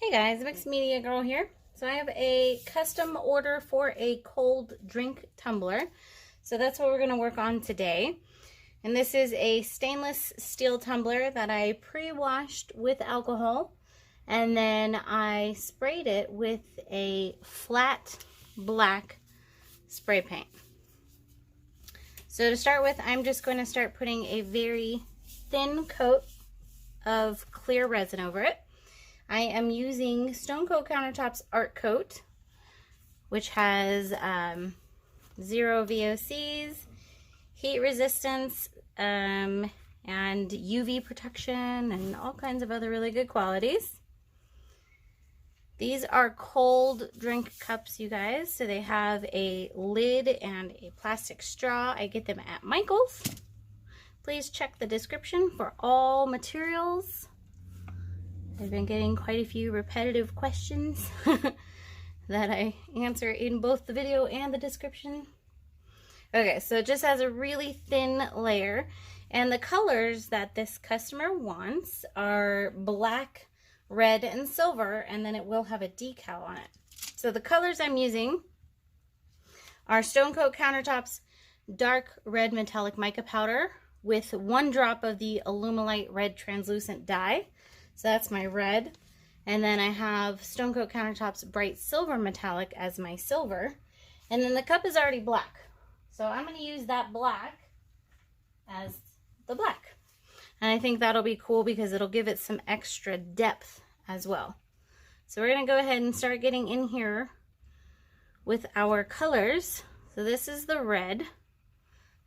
Hey guys, Mixed Media Girl here. So I have a custom order for a cold drink tumbler. So that's what we're going to work on today. And this is a stainless steel tumbler that I pre-washed with alcohol. And then I sprayed it with a flat black spray paint. So to start with, I'm just going to start putting a very thin coat of clear resin over it. I am using Coat Countertops Art Coat, which has 0 VOCs, heat resistance, and UV protection, and all kinds of other really good qualities. These are cold drink cups, you guys, so they have a lid and a plastic straw. I get them at Michael's. Please check the description for all materials. I've been getting quite a few repetitive questions that I answer in both the video and the description. Okay, so it just has a really thin layer, and the colors that this customer wants are black, red, and silver, and then it will have a decal on it. So the colors I'm using are Coat Countertops dark red metallic mica powder with 1 drop of the Alumilite red translucent dye. So that's my red. And then I have Coat Countertops bright silver metallic as my silver. And then the cup is already black. So I'm going to use that black as the black. And I think that'll be cool because it'll give it some extra depth as well. So we're going to go ahead and start getting in here with our colors. So this is the red.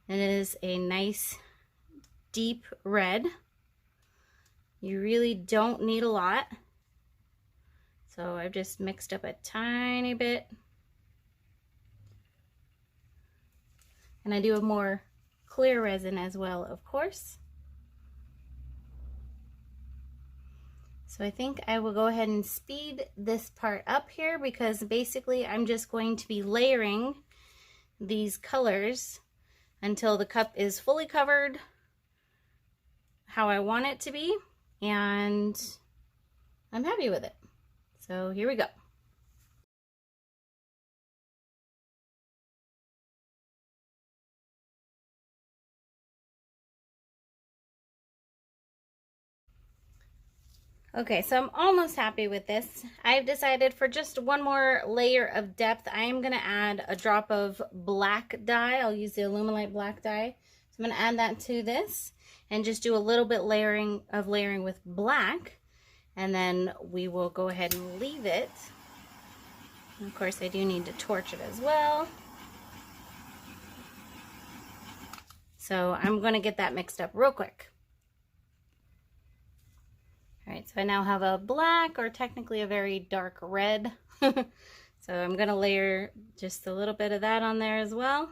And it is a nice deep red. You really don't need a lot. So I've just mixed up a tiny bit. And I do a more clear resin as well, of course. So I think I will go ahead and speed this part up here because basically I'm just going to be layering these colors until the cup is fully covered how I want it to be. And I'm happy with it. So here we go. Okay, so I'm almost happy with this. I've decided for just one more layer of depth, I am going to add a drop of black dye. I'll use the Alumilite black dye. So I'm going to add that to this and just do a little bit layering with black. And then we will go ahead and leave it. And of course, I do need to torch it as well. So I'm going to get that mixed up real quick. All right, so I now have a black, or technically a very dark red. So I'm going to layer just a little bit of that on there as well.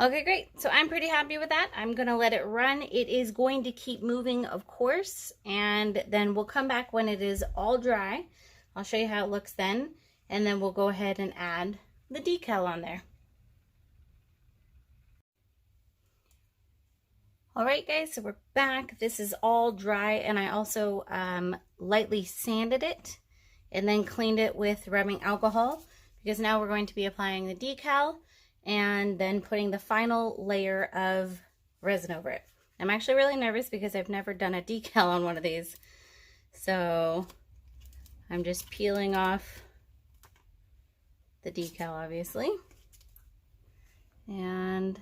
Okay, great. So I'm pretty happy with that. I'm going to let it run. It is going to keep moving, of course, and then we'll come back when it is all dry. I'll show you how it looks then, and then we'll go ahead and add the decal on there. All right, guys, so we're back. This is all dry, and I also lightly sanded it and then cleaned it with rubbing alcohol because now we're going to be applying the decal and then putting the final layer of resin over it. I'm actually really nervous because I've never done a decal on one of these. So I'm just peeling off the decal, obviously. And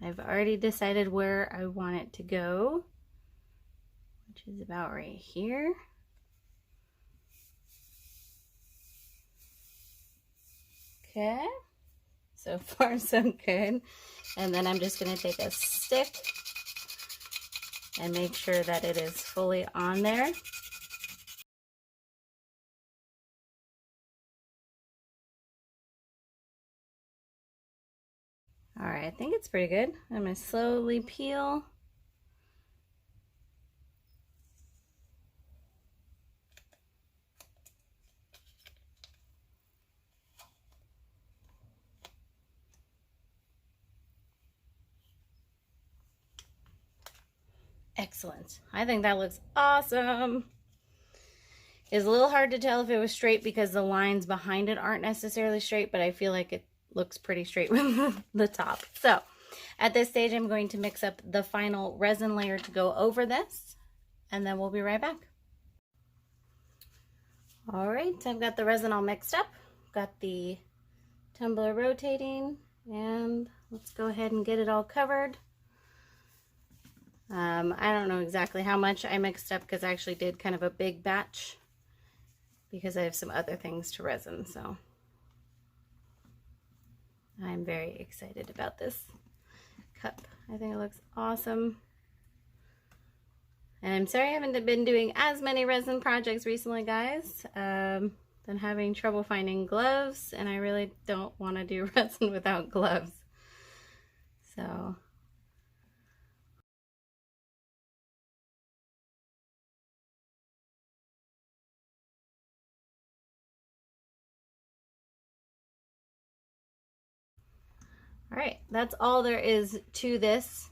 I've already decided where I want it to go, which is about right here. Okay. So far, so good. And then I'm just going to take a stick and make sure that it is fully on there. All right, I think it's pretty good. I'm going to slowly peel. Excellent. I think that looks awesome. It's a little hard to tell if it was straight because the lines behind it aren't necessarily straight, but I feel like it looks pretty straight with the top. So at this stage, I'm going to mix up the final resin layer to go over this, and then we'll be right back. All right, I've got the resin all mixed up. Got the tumbler rotating, and let's go ahead and get it all covered. I don't know exactly how much I mixed up because I actually did kind of a big batch because I have some other things to resin, so I'm very excited about this cup. I think it looks awesome. And I'm sorry I haven't been doing as many resin projects recently, guys. Been having trouble finding gloves, and I really don't want to do resin without gloves. So all right, that's all there is to this.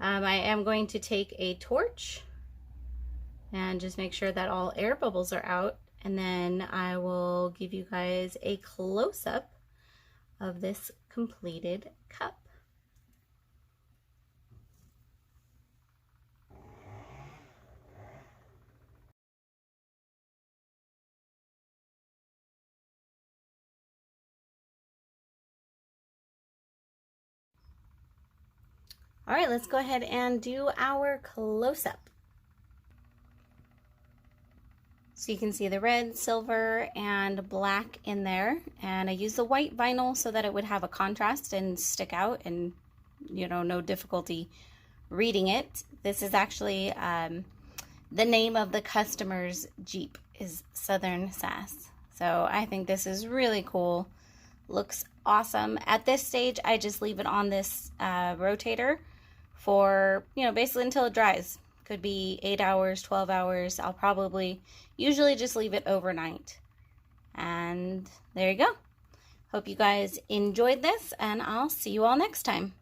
I am going to take a torch and just make sure that all air bubbles are out, and then I will give you guys a close-up of this completed cup. All right, let's go ahead and do our close-up. So you can see the red, silver, and black in there. And I used the white vinyl so that it would have a contrast and stick out and, you know, no difficulty reading it. This is actually the name of the customer's Jeep is Southern Sass. So I think this is really cool. Looks awesome. At this stage, I just leave it on this rotator for, you know, basically until it dries. Could be 8 hours, 12 hours. I'll probably usually just leave it overnight. And there you go. Hope you guys enjoyed this, and I'll see you all next time.